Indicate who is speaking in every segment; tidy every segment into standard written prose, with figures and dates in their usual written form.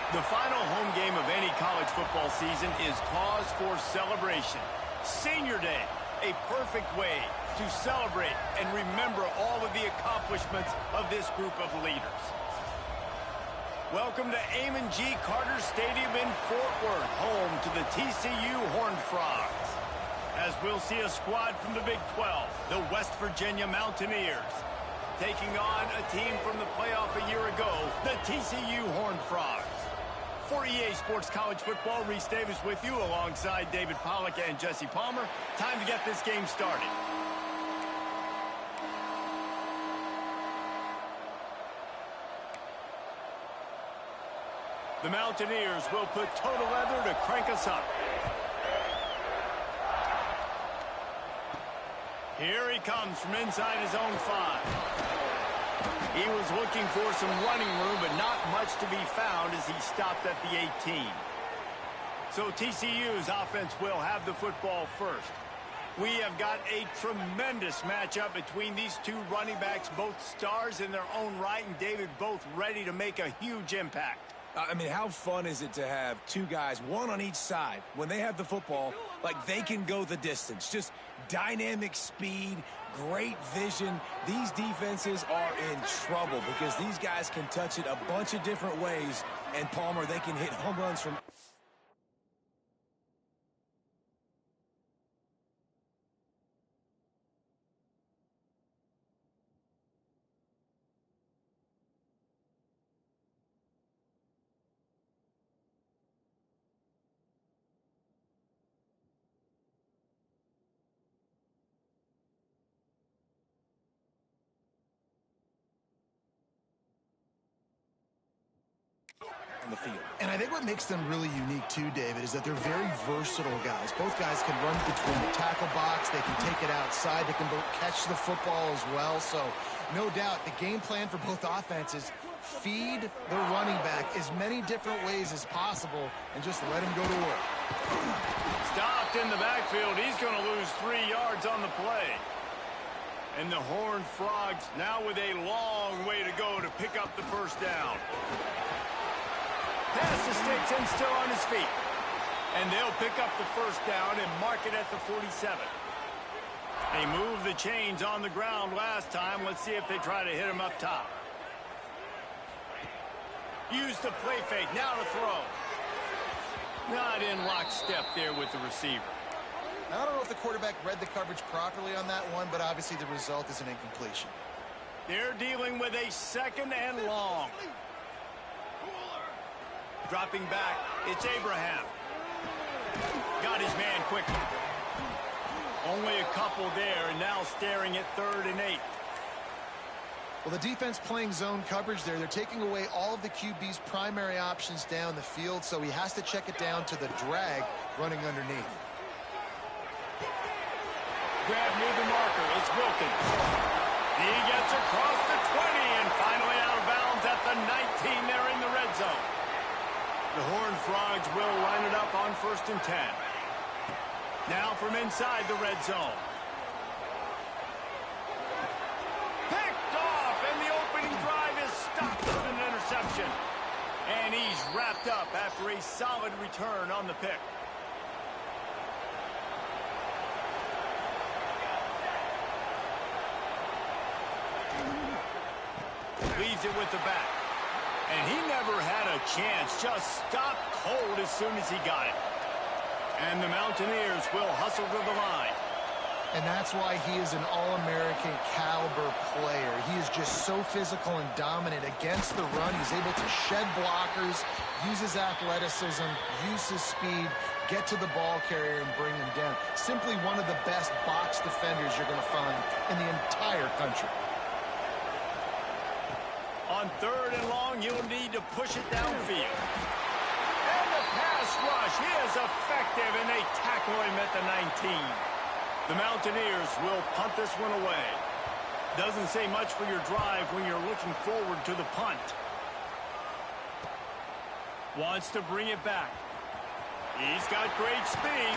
Speaker 1: The final home game of any college football season is cause for celebration. Senior Day, a perfect way to celebrate and remember all of the accomplishments of this group of leaders. Welcome to NGNG Carter Stadium in Fort Worth, home to the TCU Horned Frogs. As we'll see a squad from the Big 12, the West Virginia Mountaineers, taking on a team from the playoff a year ago, the TCU Horned Frogs. For EA Sports College Football, Reese Davis with you alongside David Pollack and Jesse Palmer. Time to get this game started. The Mountaineers will put total leather to crank us up. Here he comes from inside his own 5. He was looking for some running room, but not much to be found as he stopped at the 18. So TCU's offense will have the football first. We have got a tremendous matchup between these two running backs, both stars in their own right, and David, both ready to make a huge impact.
Speaker 2: I mean, how fun is it to have two guys, one on each side, when they have the football, like they can go the distance. Just dynamic speed, great vision. These defenses are in trouble because these guys can touch it a bunch of different ways, and Palmer, they can hit home runs from... the field.
Speaker 3: And I think what makes them really unique too, David, is that they're very versatile guys. Both guys can run between the tackle box. They can take it outside. They can both catch the football as well. So no doubt the game plan for both offenses, feed the running back as many different ways as possible and just let him go to work.
Speaker 1: Stopped in the backfield. He's going to lose 3 yards on the play. And the Horned Frogs now with a long way to go to pick up the first down. Pass the sticks and still on his feet. And they'll pick up the first down and mark it at the 47. They moved the chains on the ground last time. Let's see if they try to hit him up top. Use the play fake. Now to throw. Not in lockstep there with the receiver.
Speaker 3: I don't know if the quarterback read the coverage properly on that one, but obviously the result is an incompletion.
Speaker 1: They're dealing with a second and long. Dropping back, it's Abraham. Got his man quickly. Only a couple there, and now staring at 3rd and 8.
Speaker 3: Well, the defense playing zone coverage there. They're taking away all of the QB's primary options down the field, so he has to check it down to the drag running underneath.
Speaker 1: Grab near the marker, it's Wilkins. He gets across the 20 and finally out of bounds at the 19 there in the red zone. The Horned Frogs will line it up on 1st and 10. Now from inside the red zone. Picked off, and the opening drive is stopped with an interception. And he's wrapped up after a solid return on the pick. Leaves it with the back. And he never had a chance, just stopped cold as soon as he got it. And the Mountaineers will hustle to the line.
Speaker 3: And that's why he is an All-American caliber player. He is just so physical and dominant against the run. He's able to shed blockers, use his athleticism, use his speed, get to the ball carrier and bring him down. Simply one of the best box defenders you're going to find in the entire country.
Speaker 1: On 3rd and long, you'll need to push it downfield. And the pass rush is effective, and they tackle him at the 19. The Mountaineers will punt this one away. Doesn't say much for your drive when you're looking forward to the punt. Wants to bring it back. He's got great speed.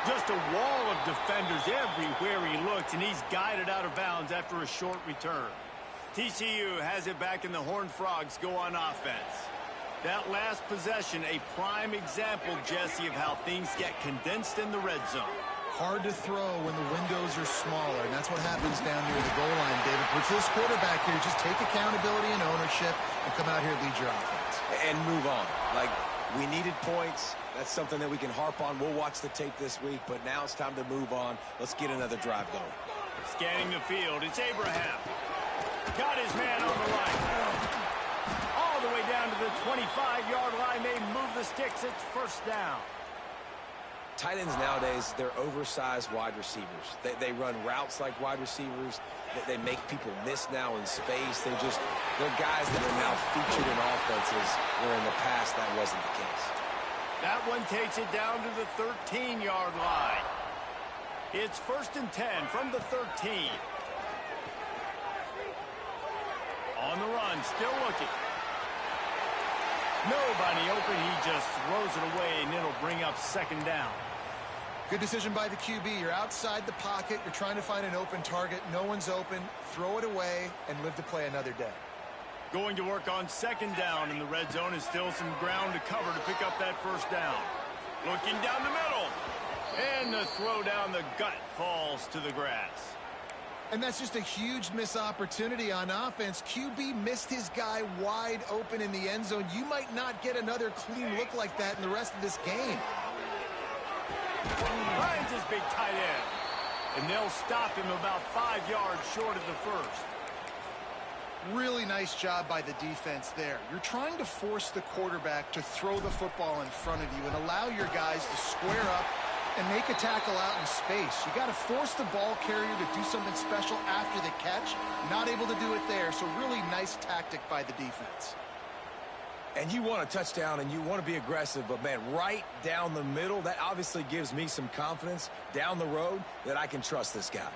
Speaker 1: Just a wall of defenders everywhere he looks, and he's guided out of bounds after a short return. TCU has it back, and the Horned Frogs go on offense. That last possession, a prime example, Jesse, of how things get condensed in the red zone.
Speaker 3: Hard to throw when the windows are smaller, and that's what happens down near the goal line, David. But for this quarterback here, just take accountability and ownership and come out here and lead your offense.
Speaker 2: And move on. Like, we needed points. That's something that we can harp on. We'll watch the tape this week, but now it's time to move on. Let's get another drive going.
Speaker 1: Scanning the field, it's Abraham. Got his man on the right. All the way down to the 25-yard line. They move the sticks. It's first down.
Speaker 2: Tight ends nowadays, they're oversized wide receivers. They run routes like wide receivers. They make people miss now in space. They're guys that are now featured in offenses where in the past that wasn't the case.
Speaker 1: That one takes it down to the 13-yard line. It's 1st and 10 from the 13. On the run, still looking. Nobody open. He just throws it away, and it'll bring up 2nd down.
Speaker 3: Good decision by the QB. You're outside the pocket. You're trying to find an open target. No one's open. Throw it away and live to play another day.
Speaker 1: Going to work on 2nd down in the red zone, and still some ground to cover to pick up that 1st down. Looking down the middle. And the throw down the gut falls to the grass.
Speaker 3: And that's just a huge missed opportunity on offense. QB missed his guy wide open in the end zone. You might not get another clean look like that in the rest of this game.
Speaker 1: Finds his big tight end. And they'll stop him about 5 yards short of the 1st.
Speaker 3: Really nice job by the defense there. You're trying to force the quarterback to throw the football in front of you and allow your guys to square up and make a tackle out in space. You got to force the ball carrier to do something special after the catch. Not able to do it there, so really nice tactic by the defense.
Speaker 2: And you want a touchdown and you want to be aggressive, but man, right down the middle, that obviously gives me some confidence down the road that I can trust this guy.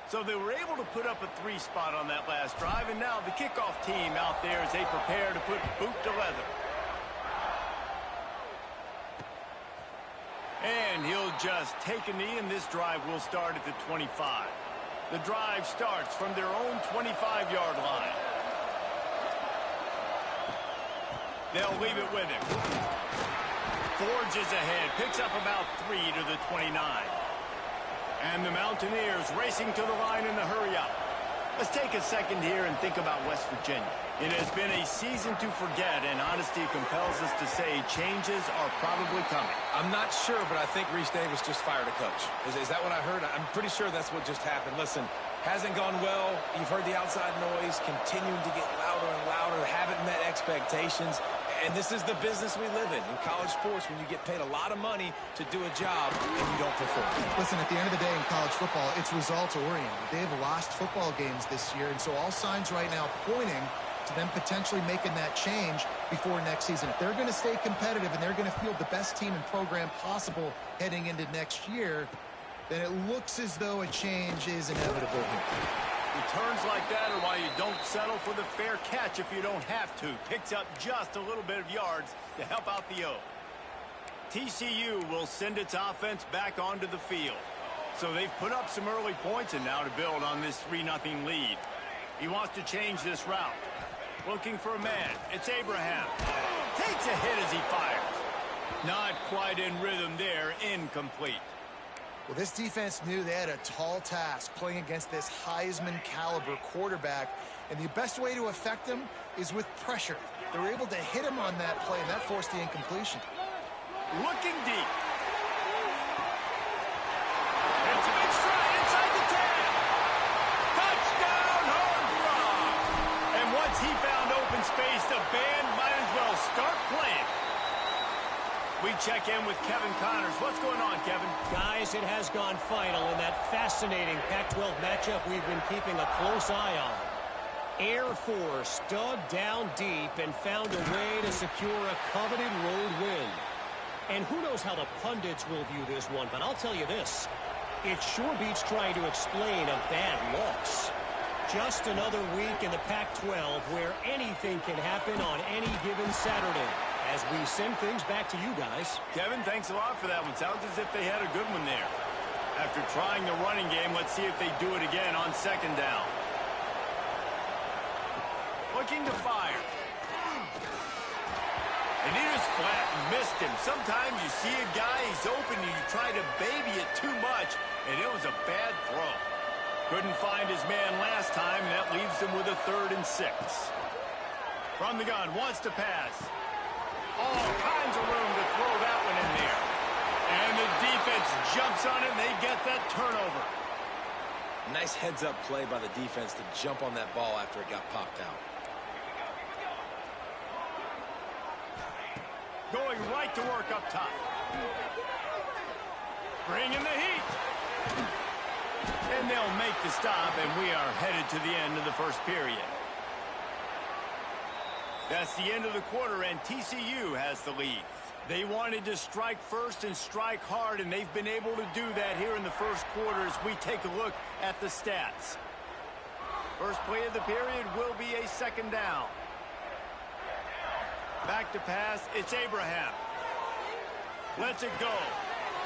Speaker 1: So they were able to put up a 3 spot on that last drive, and now the kickoff team out there as they prepare to put boot to leather. And he'll just take a knee, and this drive will start at the 25. The drive starts from their own 25-yard line. They'll leave it with him. Forges ahead, picks up about 3 to the 29. And the Mountaineers racing to the line in a hurry-up. Let's take a second here and think about West Virginia. It has been a season to forget, and honesty compels us to say changes are probably coming.
Speaker 2: I'm not sure, but I think Reese Davis just fired a coach. Is that what I heard? I'm pretty sure that's what just happened. Listen, hasn't gone well. You've heard the outside noise, continuing to get louder and louder, haven't met expectations. And this is the business we live in college sports, when you get paid a lot of money to do a job and you don't perform.
Speaker 3: Listen, at the end of the day in college football, it's results-oriented. They have lost football games this year, and so all signs right now pointing to them potentially making that change before next season. If they're going to stay competitive and they're going to field the best team and program possible heading into next year, then it looks as though a change is inevitable here.
Speaker 1: Returns like that are why you don't settle for the fair catch if you don't have to. Picks up just a little bit of yards to help out the O. TCU will send its offense back onto the field. So they've put up some early points, and now to build on this 3-0 lead. He wants to change this route. Looking for a man. It's Abraham. Takes a hit as he fires. Not quite in rhythm there. Incomplete.
Speaker 3: Well, this defense knew they had a tall task playing against this Heisman-caliber quarterback, and the best way to affect him is with pressure. They were able to hit him on that play, and that forced the incompletion.
Speaker 1: Looking deep. It's a big stride inside the 10. Touchdown, Horned Frog. And once he found open space, the band might as well start playing. We check in with Kevin Connors. What's going on, Kevin?
Speaker 4: Guys, it has gone final in that fascinating Pac-12 matchup we've been keeping a close eye on. Air Force dug down deep and found a way to secure a coveted road win. And who knows how the pundits will view this one, but I'll tell you this. It sure beats trying to explain a bad loss. Just another week in the Pac-12 where anything can happen on any given Saturday. as we send things back to you guys.
Speaker 1: Kevin, thanks a lot for that one. Sounds as if they had a good one there. After trying the running game, let's see if they do it again on second down. Looking to fire. And he just flat missed him. Sometimes you see a guy, he's open, and you try to baby it too much, and it was a bad throw. Couldn't find his man last time, and that leaves him with a 3rd and 6. From the gun, wants to pass. All kinds of room to throw that one in there. And the defense jumps on it, and they get that turnover.
Speaker 2: Nice heads-up play by the defense to jump on that ball after it got popped out.
Speaker 1: Going right to work up top. Bringing the heat. And they'll make the stop, and we are headed to the end of the first period. That's the end of the quarter, and TCU has the lead. They wanted to strike first and strike hard, and they've been able to do that here in the first quarter as we take a look at the stats. First play of the period will be a second down. Back to pass, it's Abraham. Lets it go.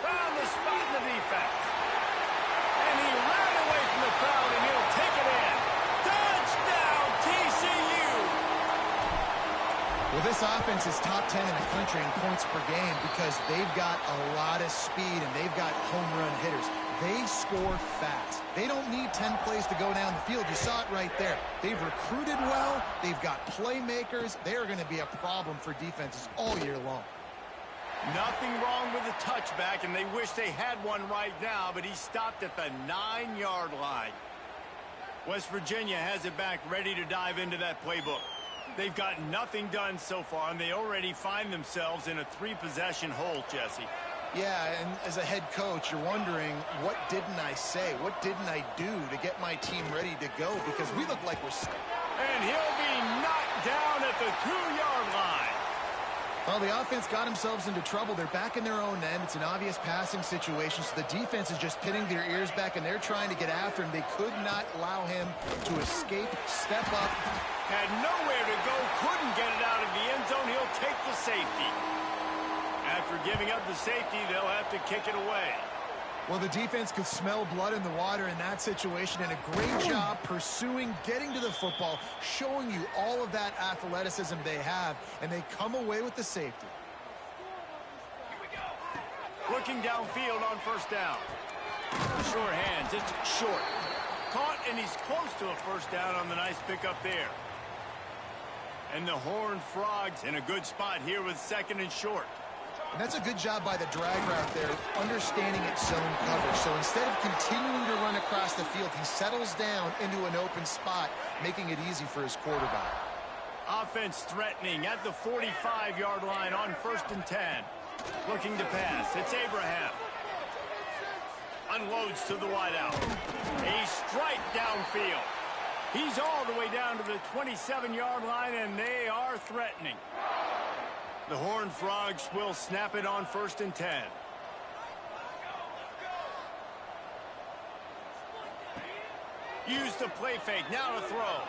Speaker 1: Found the spot in the defense. And he ran away from the crowd, and he'll take it in. Touchdown, TCU!
Speaker 3: Well, this offense is top 10 in the country in points per game because they've got a lot of speed and they've got home run hitters. They score fast. They don't need 10 plays to go down the field. You saw it right there. They've recruited well. They've got playmakers. They are going to be a problem for defenses all year long.
Speaker 1: Nothing wrong with the touchback, and they wish they had one right now, but he stopped at the 9-yard line. West Virginia has it back, ready to dive into that playbook. They've got nothing done so far, and they already find themselves in a 3-possession hole, Jesse.
Speaker 3: Yeah, and as a head coach, you're wondering, what didn't I say? What didn't I do to get my team ready to go? Because we look like we're stuck.
Speaker 1: And he'll be knocked down at the 2-yard line.
Speaker 3: Well, the offense got themselves into trouble. They're back in their own end. It's an obvious passing situation, so the defense is just pinning their ears back, and they're trying to get after him. They could not allow him to escape, step up.
Speaker 1: Had nowhere to go, couldn't get it out of the end zone. He'll take the safety. After giving up the safety, they'll have to kick it away.
Speaker 3: Well, the defense could smell blood in the water in that situation, and a great job pursuing, getting to the football, showing you all of that athleticism they have, and they come away with the safety.
Speaker 1: Looking downfield on first down. Short hands, it's short. Caught, and he's close to a first down on the nice pickup there. And the Horned Frogs in a good spot here with 2nd and short.
Speaker 3: And that's a good job by the drag route there, understanding its zone coverage. So instead of continuing to run across the field, he settles down into an open spot, making it easy for his quarterback.
Speaker 1: Offense threatening at the 45-yard line on 1st and 10. Looking to pass. It's Abraham. Unloads to the wideout. A strike downfield. He's all the way down to the 27-yard line, and they are threatening. The Horned Frogs will snap it on 1st and 10. Use the play fake. Now to throw.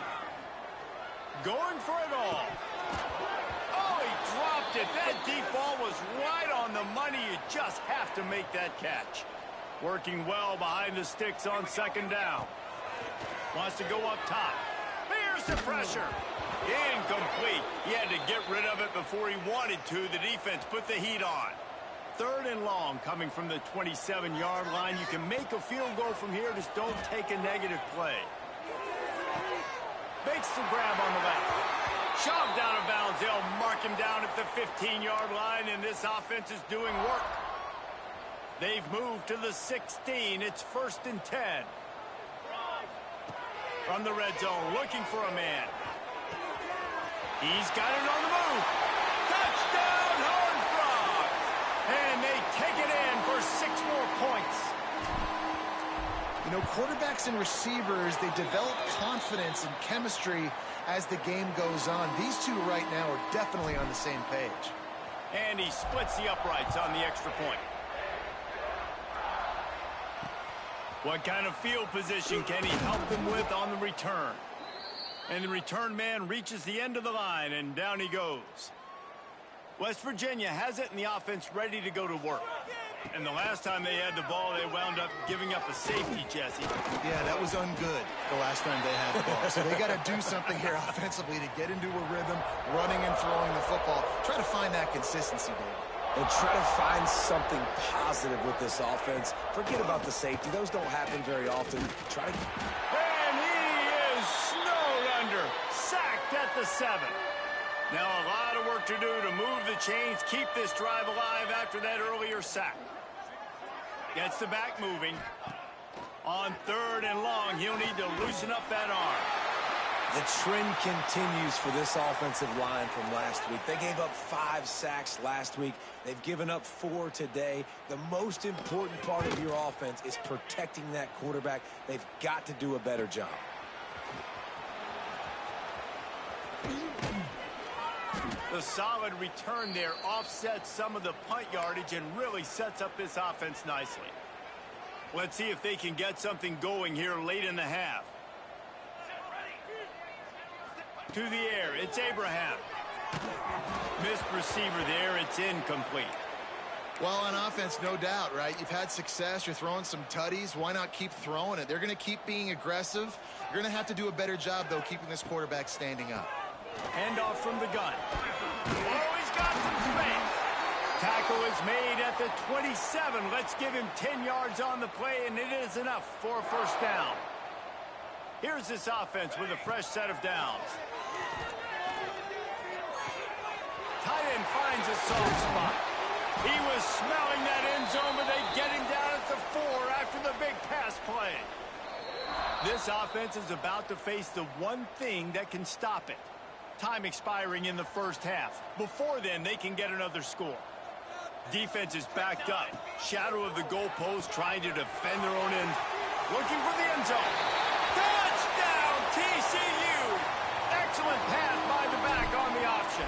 Speaker 1: Going for it all. Oh, he dropped it. That deep ball was right on the money. You just have to make that catch. Working well behind the sticks on 2nd down. Wants to go up top. Here's the pressure. Incomplete. He had to get rid of it before he wanted to. The defense put the heat on. 3rd and long coming from the 27-yard line. You can make a field goal from here. Just don't take a negative play. Makes the grab on the left. Shoved out of bounds. They'll mark him down at the 15-yard line, and this offense is doing work. They've moved to the 16. It's 1st and 10. From the red zone, looking for a man. He's got it on the move. Touchdown, Horned Frogs! And they take it in for 6 more points.
Speaker 3: You know, quarterbacks and receivers, they develop confidence and chemistry as the game goes on. These two right now are definitely on the same page.
Speaker 1: And he splits the uprights on the extra point. What kind of field position can he help them with on the return? And the return man reaches the end of the line, and down he goes. West Virginia has it, and the offense ready to go to work. And the last time they had the ball, they wound up giving up a safety, Jesse.
Speaker 3: Yeah, that was ungood the last time they had the ball. So they got to do something here offensively to get into a rhythm, running and throwing the football. Try to find that consistency, David.
Speaker 2: And try to find something positive with this offense. Forget about the safety. Those don't happen very often. Try to...
Speaker 1: And he is snowed under. Sacked at the 7. Now a lot of work to do to move the chains, keep this drive alive after that earlier sack. Gets the back moving. On 3rd and long, he'll need to loosen up that arm.
Speaker 2: The trend continues for this offensive line from last week. They gave up 5 sacks last week. They've given up 4 today. The most important part of your offense is protecting that quarterback. They've got to do a better job.
Speaker 1: The solid return there offsets some of the punt yardage and really sets up this offense nicely. Let's see if they can get something going here late in the half. To the air, it's Abraham. Missed receiver there, it's incomplete.
Speaker 3: Well, on offense, no doubt, right? You've had success, you're throwing some tutties. Why not keep throwing it? They're going to keep being aggressive. You're going to have to do a better job, though, keeping this quarterback standing up.
Speaker 1: Handoff from the gun. Oh, he's got some space. Tackle is made at the 27. Let's give him 10 yards on the play, and it is enough for a first down. Here's this offense with a fresh set of downs. Tight end finds a soft spot. He was smelling that end zone, but they get him down at the 4 after the big pass play. This offense is about to face the one thing that can stop it. Time expiring in the first half. Before then, they can get another score. Defense is backed up. Shadow of the goalpost, trying to defend their own end. Looking for the end zone. Touchdown, TCU! Excellent pass by the back on the option.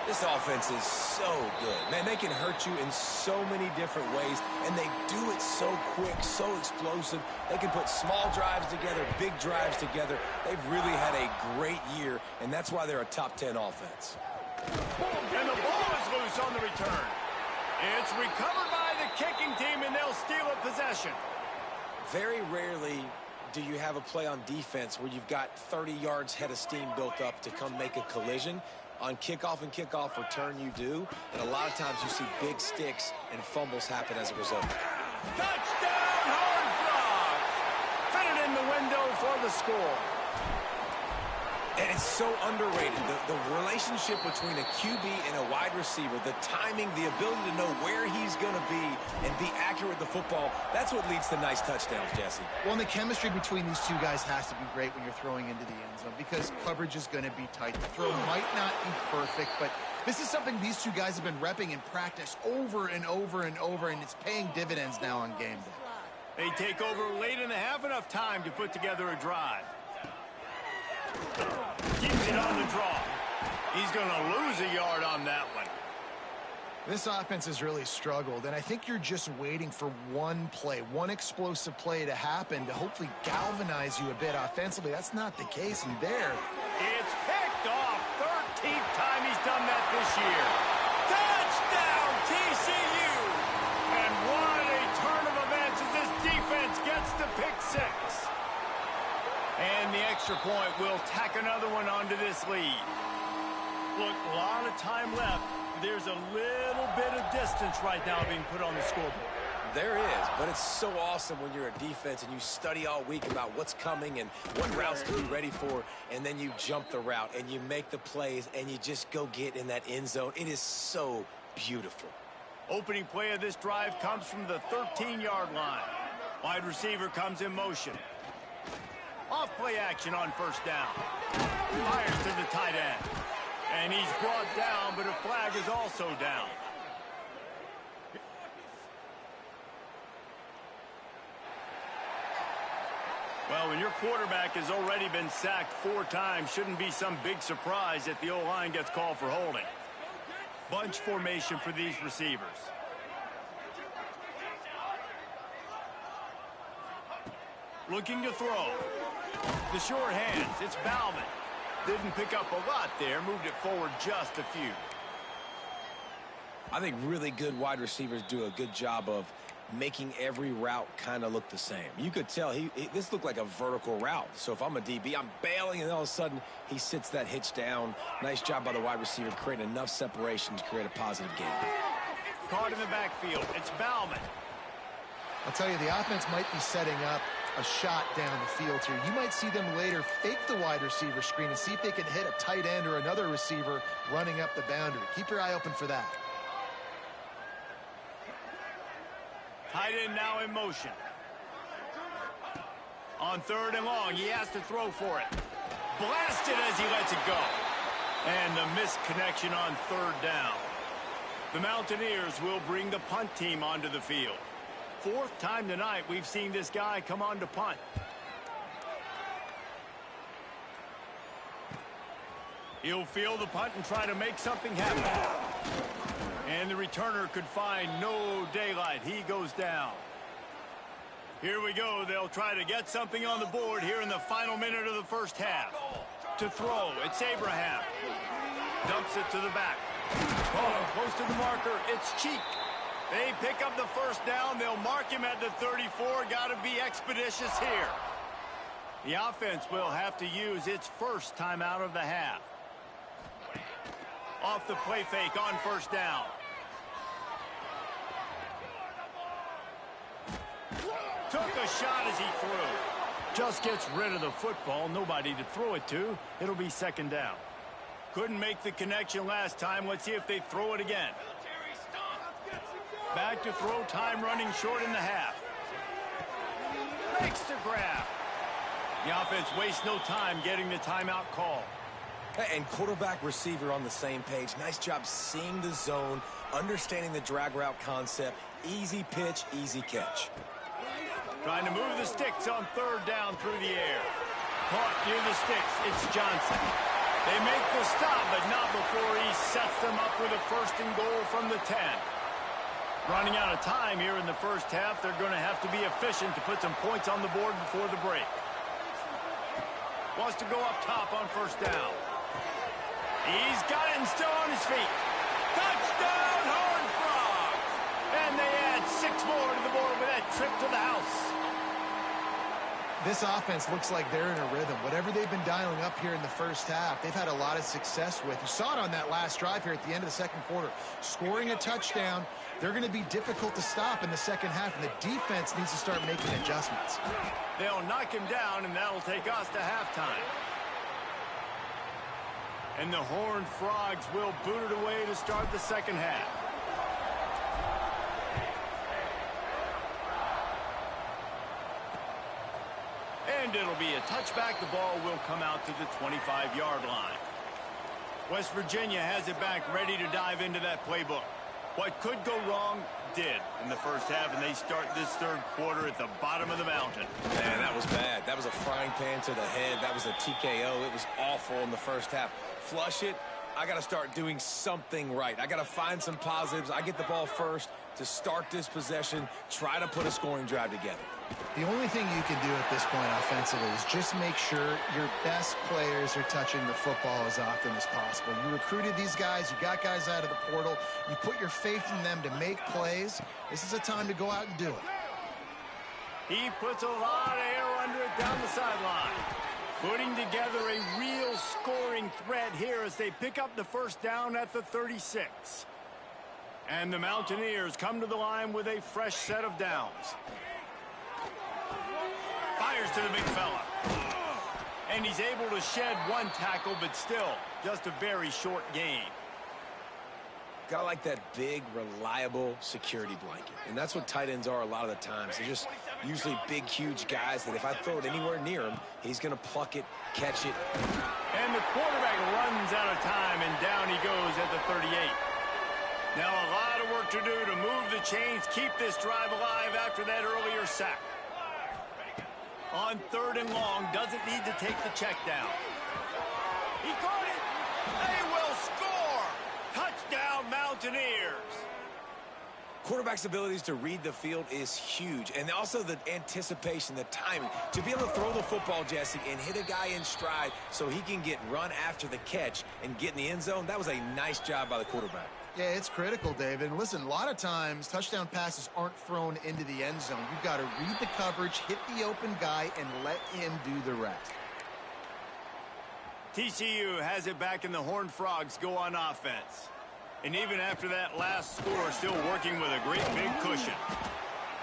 Speaker 2: This offense is so good. Man, they can hurt you in so many different ways, and they do it so quick, so explosive. They can put small drives together, big drives together. They've really had a great year, and that's why they're a top 10 offense.
Speaker 1: And the ball is loose on the return. It's recovered by the kicking team, and they'll steal a possession.
Speaker 2: Very rarely do you have a play on defense where you've got 30 yards head of steam built up to come make a collision. On kickoff and kickoff return, you do. And a lot of times you see big sticks and fumbles happen as a result.
Speaker 1: Touchdown, Horned Frogs! Fit it in the window for the score.
Speaker 2: And it's so underrated. The relationship between a QB and a wide receiver, the timing, the ability to know where he's going to be and be accurate with the football, that's what leads to nice touchdowns, Jesse.
Speaker 3: Well, and the chemistry between these two guys has to be great when you're throwing into the end zone because coverage is going to be tight. The throw might not be perfect, but this is something these two guys have been repping in practice over and over and over, and it's paying dividends now on game day.
Speaker 1: They take over late in the half, enough time to put together a drive. Keeps it on the draw. He's going to lose a yard on that one.
Speaker 3: This offense has really struggled, and I think you're just waiting for one play, one explosive play to happen to hopefully galvanize you a bit offensively. That's not the case, and there.
Speaker 1: It's picked off. 13th time he's done that this year. Touchdown, TCU! And what a turn of events as this defense gets the pick 6. And the extra point will tack another one onto this lead. Look, a lot of time left. There's a little bit of distance right now being put on the scoreboard.
Speaker 2: There is, but it's so awesome when you're a defense and you study all week about what's coming and what routes to be ready for, and then you jump the route and you make the plays and you just go get in that end zone. It is so beautiful.
Speaker 1: Opening play of this drive comes from the 13-yard line. Wide receiver comes in motion. Off play action on first down. Fires to the tight end. And he's brought down, but a flag is also down. Well, when your quarterback has already been sacked 4 times, shouldn't be some big surprise that the O-line gets called for holding. Bunch formation for these receivers. Looking to throw. The short hands, it's Bauman. Didn't pick up a lot there, moved it forward just a few.
Speaker 2: I think really good wide receivers do a good job of making every route kind of look the same. You could tell this looked like a vertical route. So if I'm a DB, I'm bailing, and all of a sudden he sits that hitch down. Nice job by the wide receiver creating enough separation to create a positive gain.
Speaker 1: Caught in the backfield. It's Bauman.
Speaker 3: I'll tell you, the offense might be setting up a shot down the field here. You might see them later fake the wide receiver screen and see if they can hit a tight end or another receiver running up the boundary. Keep your eye open for that.
Speaker 1: Tight end now in motion. On 3rd and long, he has to throw for it. Blasted as he lets it go. And the missed connection on 3rd down. The Mountaineers will bring the punt team onto the field. 4th time tonight we've seen this guy come on to punt. He'll field the punt and try to make something happen. And the returner could find no daylight. He goes down. Here we go. They'll try to get something on the board here in the final minute of the first half. To throw, it's Abraham. Dumps it to the back. Oh, close to the marker, it's Cheek. They pick up the first down. They'll mark him at the 34. Got to be expeditious here. The offense will have to use its first timeout of the half. Off the play fake on 1st down. Took a shot as he threw. Just gets rid of the football. Nobody to throw it to. It'll be 2nd down. Couldn't make the connection last time. Let's see if they throw it again. Back to throw, time running short in the half. Makes the grab. The offense wastes no time getting the timeout call.
Speaker 2: And quarterback receiver on the same page. Nice job seeing the zone, understanding the drag route concept. Easy pitch, easy catch.
Speaker 1: Trying to move the sticks on 3rd down through the air. Caught near the sticks. It's Johnson. They make the stop, but not before he sets them up with a 1st and goal from the 10. Running out of time here in the first half. They're going to have to be efficient to put some points on the board before the break. Wants to go up top on 1st down. He's got it and still on his feet. Touchdown, Horned Frogs! And they add 6 more to the board with that trip to the house.
Speaker 3: This offense looks like they're in a rhythm. Whatever they've been dialing up here in the first half, they've had a lot of success with. You saw it on that last drive here at the end of the 2nd quarter. Scoring a touchdown, they're going to be difficult to stop in the 2nd half, and the defense needs to start making adjustments.
Speaker 1: They'll knock him down, and that'll take us to halftime. And the Horned Frogs will boot it away to start the 2nd half. And it'll be a touchback. The ball will come out to the 25-yard line. West Virginia has it back, ready to dive into that playbook. What could go wrong did in the first half, and they start this 3rd quarter at the bottom of the mountain.
Speaker 2: Man, that was bad. That was a frying pan to the head. That was a TKO. It was awful in the first half. Flush it. I got to start doing something right. I got to find some positives. I get the ball first to start this possession, try to put a scoring drive together.
Speaker 3: The only thing you can do at this point offensively is just make sure your best players are touching the football as often as possible. You recruited these guys. You got guys out of the portal. You put your faith in them to make plays. This is a time to go out and do it.
Speaker 1: He puts a lot of air under it down the sideline. Putting together a real scoring threat here as they pick up the 1st down at the 36. And the Mountaineers come to the line with a fresh set of downs. Fires to the big fella. And he's able to shed 1 tackle, but still just a very short gain.
Speaker 2: Got like that big, reliable security blanket. And that's what tight ends are a lot of the times. They're just usually big, huge guys that if I throw it anywhere near him, he's going to pluck it, catch it.
Speaker 1: And the quarterback runs out of time, and down he goes at the 38. Now a lot of work to do to move the chains, keep this drive alive after that earlier sack. On 3rd and long, doesn't need to take the check down. He caught it. They will score. Touchdown, Mountaineers.
Speaker 2: Quarterback's abilities to read the field is huge. And also the anticipation, the timing. To be able to throw the football, Jesse, and hit a guy in stride so he can get run after the catch and get in the end zone, that was a nice job by the quarterback.
Speaker 3: Yeah, it's critical, David. And listen, a lot of times touchdown passes aren't thrown into the end zone. You've got to read the coverage, hit the open guy, and let him do the rest.
Speaker 1: TCU has it back, and the Horned Frogs go on offense. And even after that last score, still working with a great big cushion.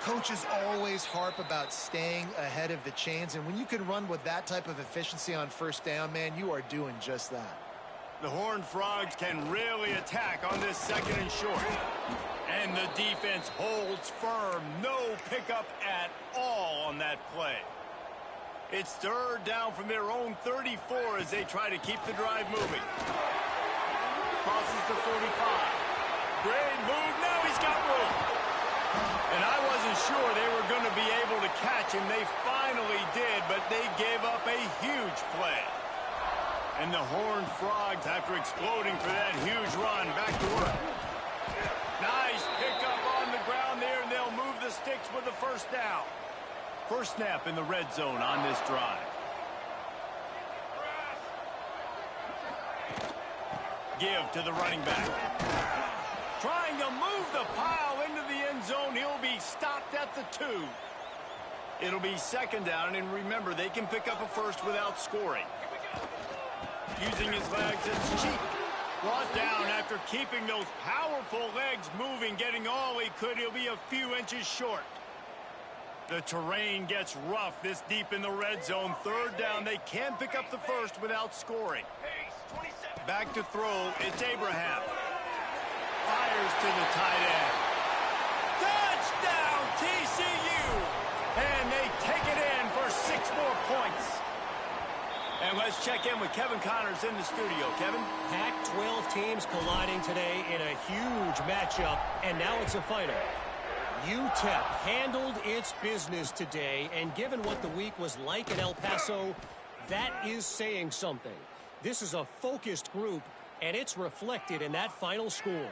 Speaker 3: Coaches always harp about staying ahead of the chains, and when you can run with that type of efficiency on first down, man, you are doing just that.
Speaker 1: The Horned Frogs can really attack on this second and short. And the defense holds firm. No pickup at all on that play. It's third down from their own 34 as they try to keep the drive moving. Crosses the 45. Great move. Now he's got room. And I wasn't sure they were going to be able to catch him. They finally did, but they gave up a huge play. And the Horned Frogs, after exploding for that huge run, back to work. Nice pickup on the ground there, and they'll move the sticks with the first down. First snap in the red zone on this drive. Give to the running back. Trying to move the pile into the end zone. He'll be stopped at the 2. It'll be second down, and remember, they can pick up a first without scoring. Using his legs, it's Cheek. Brought down after keeping those powerful legs moving, getting all he could. He'll be a few inches short. The terrain gets rough this deep in the red zone. Third down, they can pick up the first without scoring. Back to throw, it's Abraham. Fires to the tight end. Touchdown, TCU! And they take it in for 6 more points. And let's check in with Kevin Connors in the studio. Kevin?
Speaker 4: Pac-12 teams colliding today in a huge matchup, and now it's a final. UTEP handled its business today, and given what the week was like in El Paso, that is saying something. This is a focused group, and it's reflected in that final score.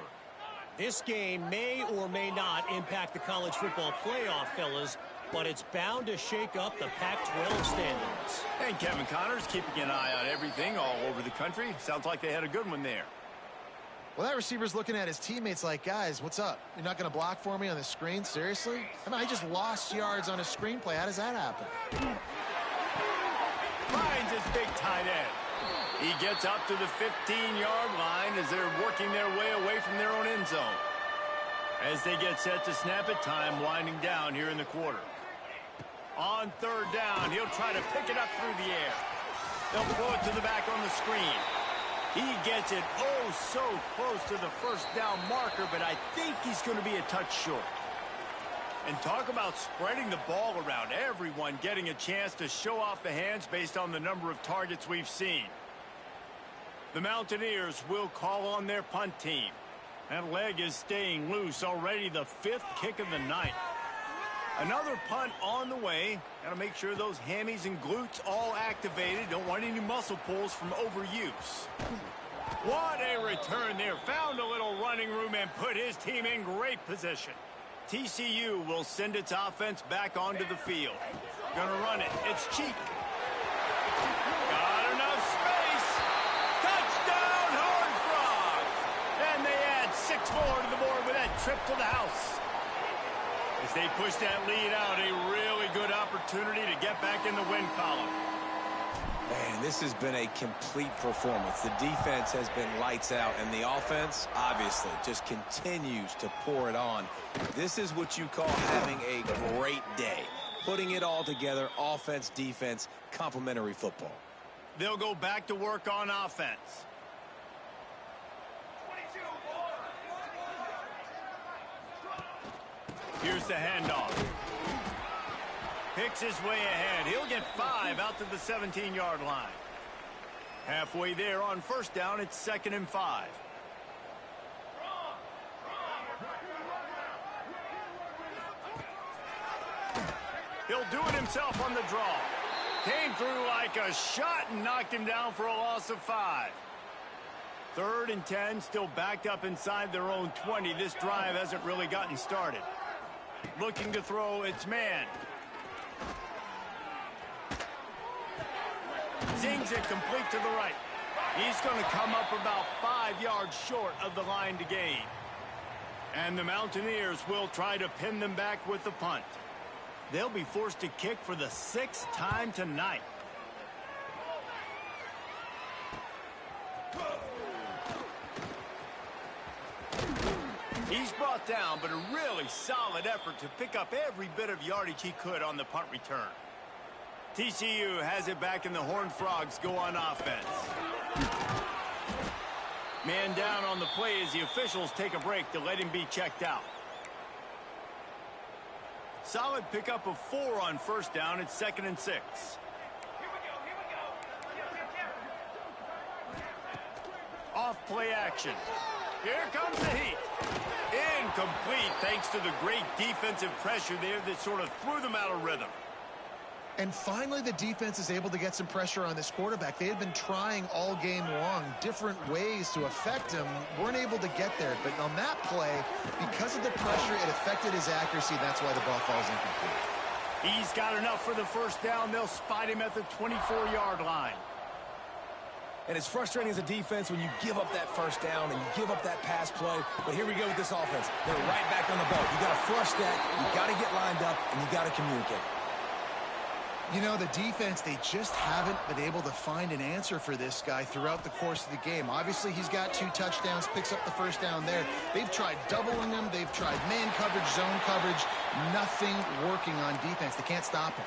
Speaker 4: This game may or may not impact the college football playoff, fellas, but it's bound to shake up the Pac-12 standards.
Speaker 1: And Kevin Connors keeping an eye on everything all over the country. Sounds like they had a good one there.
Speaker 3: Well, that receiver's looking at his teammates like, guys, what's up? You're not going to block for me on the screen? Seriously? I mean, I just lost yards on a screenplay. How does that happen?
Speaker 1: Finds his big tight end. He gets up to the 15-yard line as they're working their way away from their own end zone. As they get set to snap it, time winding down here in the quarter. On third down, he'll try to pick it up through the air. They'll throw it to the back on the screen. He gets it so close to the first down marker, but I think he's going to be a touch short. And talk about spreading the ball around. Everyone getting a chance to show off the hands based on the number of targets we've seen. The Mountaineers will call on their punt team. That leg is staying loose, already the 5th kick of the night. Another punt on the way. Got to make sure those hammies and glutes all activated. Don't want any muscle pulls from overuse. What a return there. Found a little running room and put his team in great position. TCU will send its offense back onto the field. Gonna run it. It's Cheek. Got enough space. Touchdown, Horned Frogs. And they add 6 more to the board with that trip to the house. As they push that lead out, a really good opportunity to get back in the win column.
Speaker 2: Man, this has been a complete performance. The defense has been lights out, and the offense, obviously, just continues to pour it on. This is what you call having a great day. Putting it all together, offense, defense, complementary football.
Speaker 1: They'll go back to work on offense. Here's the handoff. Picks his way ahead. He'll get 5 out to the 17-yard line. Halfway there on first down, it's 2nd and 5. He'll do it himself on the draw. Came through like a shot and knocked him down for a loss of 5. 3rd and 10, still backed up inside their own 20. This drive hasn't really gotten started. Looking to throw, it's man. Zings it complete to the right. He's going to come up about 5 yards short of the line to gain. And the Mountaineers will try to pin them back with the punt. They'll be forced to kick for the 6th time tonight. He's brought down, but a really solid effort to pick up every bit of yardage he could on the punt return. TCU has it back and the Horned Frogs go on offense. Man down on the play as the officials take a break to let him be checked out. Solid pickup of 4 on first down. It's 2nd and 6. Off play action. Here comes the heat. Incomplete thanks to the great defensive pressure there that sort of threw them out of rhythm.
Speaker 3: And finally, the defense is able to get some pressure on this quarterback. They had been trying all game long different ways to affect him. Weren't able to get there. But on that play, because of the pressure, it affected his accuracy. That's why the ball falls incomplete.
Speaker 1: He's got enough for the first down. They'll spot him at the 24-yard line.
Speaker 2: And it's frustrating as a defense when you give up that first down and you give up that pass play. But here we go with this offense. They're right back on the ball. You got to flush that. You got to get lined up, and you got to communicate.
Speaker 3: You know, the defense, they just haven't been able to find an answer for this guy throughout the course of the game. Obviously, he's got 2 touchdowns, picks up the first down there. They've tried doubling him. They've tried man coverage, zone coverage. Nothing working on defense. They can't stop him.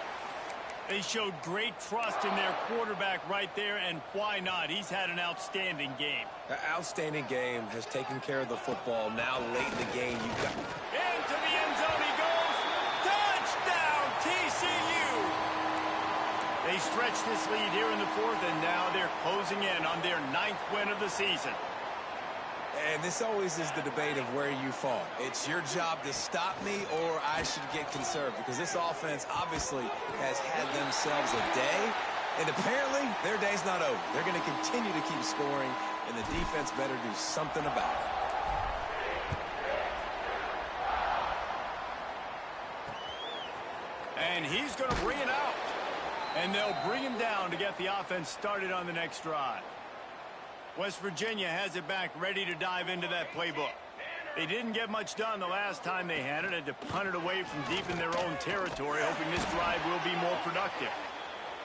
Speaker 1: They showed great trust in their quarterback right there, and why not? He's had an outstanding game.
Speaker 2: The outstanding game has taken care of the football. Now, late in the game, you've got...
Speaker 1: Into the end zone he goes. Touchdown, TCU! They stretch this lead here in the 4th, and now they're closing in on their 9th win of the season.
Speaker 2: And this always is the debate of where you fall. It's your job to stop me or I should get conserved, because this offense obviously has had themselves a day, and apparently their day's not over. They're going to continue to keep scoring, and the defense better do something about it.
Speaker 1: And he's going to bring it out. And they'll bring him down to get the offense started on the next drive. West Virginia has it back, ready to dive into that playbook. They didn't get much done the last time they had it. Had to punt it away from deep in their own territory, hoping this drive will be more productive.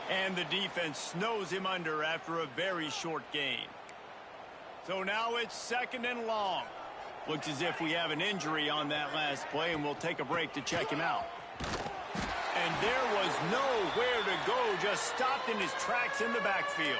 Speaker 1: And the defense snows him under after a very short gain. So now it's 2nd and long. Looks as if we have an injury on that last play, and we'll take a break to check him out. And there was nowhere to go, just stopped in his tracks in the backfield.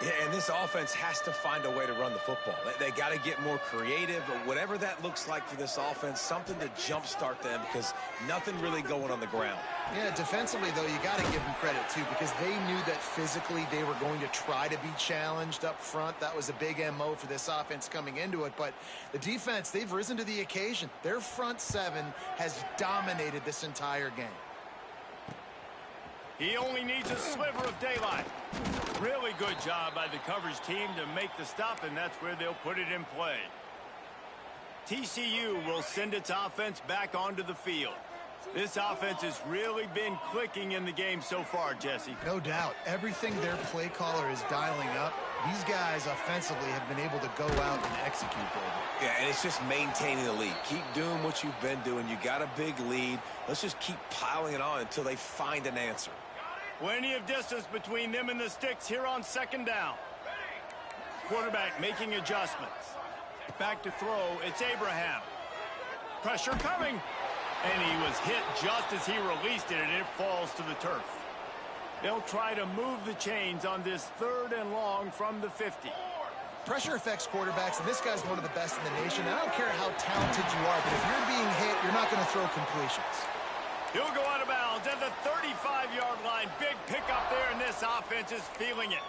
Speaker 2: Yeah, and this offense has to find a way to run the football. They got to get more creative, but whatever that looks like for this offense, something to jumpstart them, because nothing really going on the ground.
Speaker 3: Yeah, defensively, though, you got to give them credit, too, because they knew that physically they were going to try to be challenged up front. That was a big MO for this offense coming into it. But the defense, they've risen to the occasion. Their front 7 has dominated this entire game.
Speaker 1: He only needs a sliver of daylight. Really good job by the coverage team to make the stop, and that's where they'll put it in play. TCU will send its offense back onto the field. This offense has really been clicking in the game so far, Jesse.
Speaker 3: No doubt. Everything their play caller is dialing up, these guys offensively have been able to go out and execute, David.
Speaker 2: Yeah, and it's just maintaining the lead. Keep doing what you've been doing. You got a big lead. Let's just keep piling it on until they find an answer.
Speaker 1: Plenty of distance between them and the sticks here on 2nd down. Quarterback making adjustments. Back to throw. It's Abraham. Pressure coming. And he was hit just as he released it, and it falls to the turf. They'll try to move the chains on this 3rd and long from the 50.
Speaker 3: Pressure affects quarterbacks, and this guy's one of the best in the nation. I don't care how talented you are, but if you're being hit, you're not going to throw completions.
Speaker 1: He'll go out of bounds at the 35-yard line. Big pickup there, and this offense is feeling it.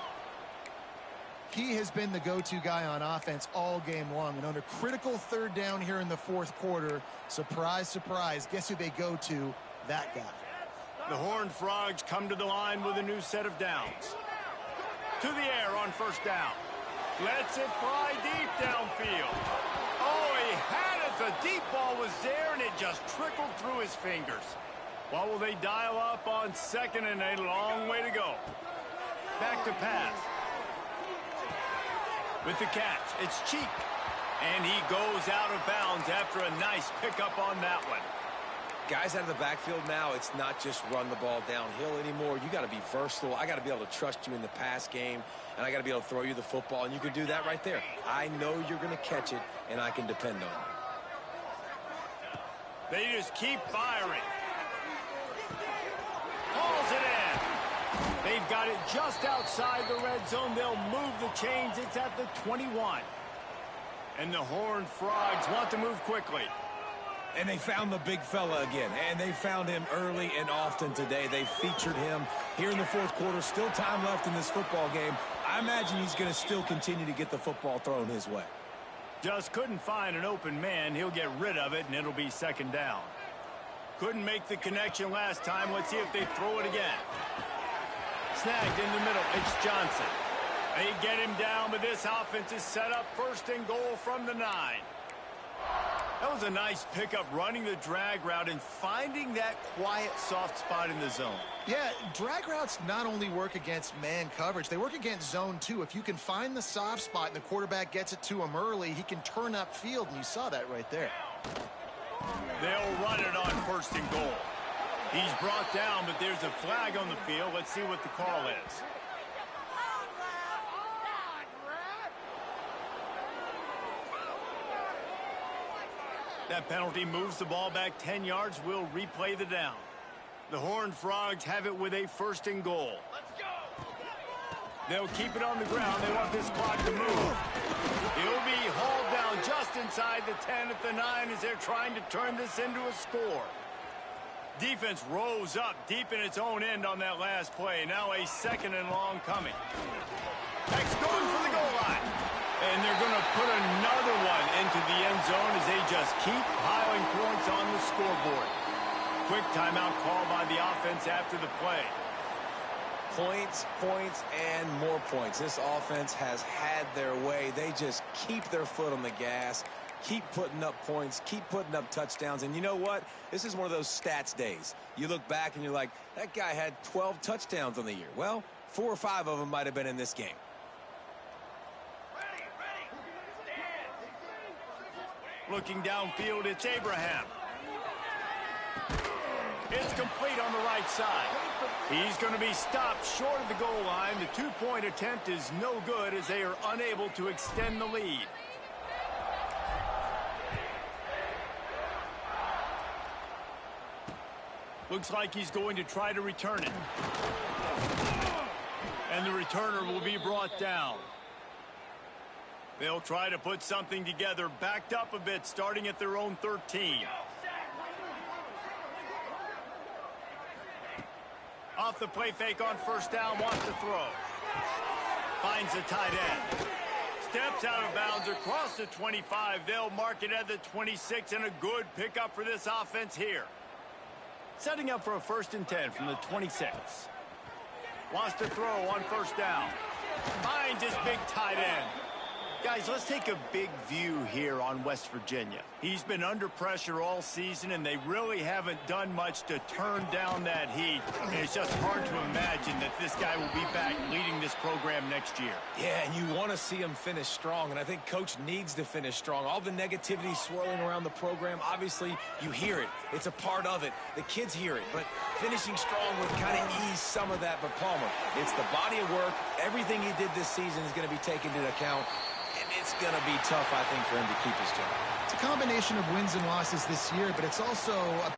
Speaker 3: He has been the go-to guy on offense all game long. And on a critical 3rd down here in the 4th quarter, surprise, surprise, guess who they go to? That guy.
Speaker 1: The Horned Frogs come to the line with a new set of downs. To the air on first down. Lets it fly deep downfield. Oh, he had it. The deep ball was there, and it just trickled through his fingers. What will they dial up on 2nd and a long way to go? Back to pass. With the catch, it's Cheek. And he goes out of bounds after a nice pickup on that one.
Speaker 2: Guys out of the backfield now, it's not just run the ball downhill anymore. You got to be versatile. I got to be able to trust you in the pass game, and I got to be able to throw you the football, and you can do that right there. I know you're going to catch it, and I can depend on you.
Speaker 1: They just keep firing. Hauls it in. They've got it just outside the red zone. They'll move the chains. It's at the 21. And the Horned Frogs want to move quickly.
Speaker 2: And they found the big fella again, and they found him early and often today. They featured him here in the fourth quarter. Still time left in this football game. I imagine he's going to still continue to get the football thrown his way.
Speaker 1: Just couldn't find an open man. He'll get rid of it, and it'll be second down. Couldn't make the connection last time. Let's see if they throw it again. Snagged in the middle. It's Johnson. They get him down, but this offense is set up first and goal from the 9. That was a nice pickup, running the drag route and finding that quiet, soft spot in the zone.
Speaker 3: Yeah, drag routes not only work against man coverage, they work against zone too. If you can find the soft spot and the quarterback gets it to him early, he can turn upfield, and you saw that right there.
Speaker 1: They'll run it on first and goal. He's brought down, but there's a flag on the field. Let's see what the call is. That penalty moves the ball back 10 yards. We'll replay the down. The Horned Frogs have it with a first and goal. Let's go. They'll keep it on the ground. They want this clock to move. He'll be hauled down just inside the 10 at the 9 as they're trying to turn this into a score. Defense rose up deep in its own end on that last play. Now a second and long coming. X going for the goal line. And they're going to put another one into the end zone as they just keep piling points on the scoreboard. Quick timeout call by the offense after the play.
Speaker 2: Points, points, and more points. This offense has had their way. They just keep their foot on the gas, keep putting up points, keep putting up touchdowns. And you know what? This is one of those stats days. You look back and you're like, that guy had 12 touchdowns on the year. Well, 4 or 5 of them might have been in this game.
Speaker 1: Looking downfield, it's Abraham. It's complete on the right side. He's going to be stopped short of the goal line. The 2-point attempt is no good as they are unable to extend the lead. Looks like he's going to try to return it. And the returner will be brought down. They'll try to put something together, backed up a bit, starting at their own 13. Off the play fake on first down, wants to throw. Finds the tight end. Steps out of bounds across the 25. They'll mark it at the 26, and a good pickup for this offense here. Setting up for a 1st and 10 from the 26. Wants to throw on first down. Finds his big tight end. Guys, let's take a big view here on West Virginia. He's been under pressure all season, and they really haven't done much to turn down that heat. And it's just hard to imagine that this guy will be back leading this program next year.
Speaker 2: Yeah, and you want to see him finish strong, and I think Coach needs to finish strong. All the negativity swirling around the program, obviously, you hear it. It's a part of it. The kids hear it, but finishing strong would kind of ease some of that. But Palmer, it's the body of work. Everything he did this season is going to be taken into account. And it's going to be tough, I think, for him to keep his job.
Speaker 3: It's a combination of wins and losses this year, but it's also a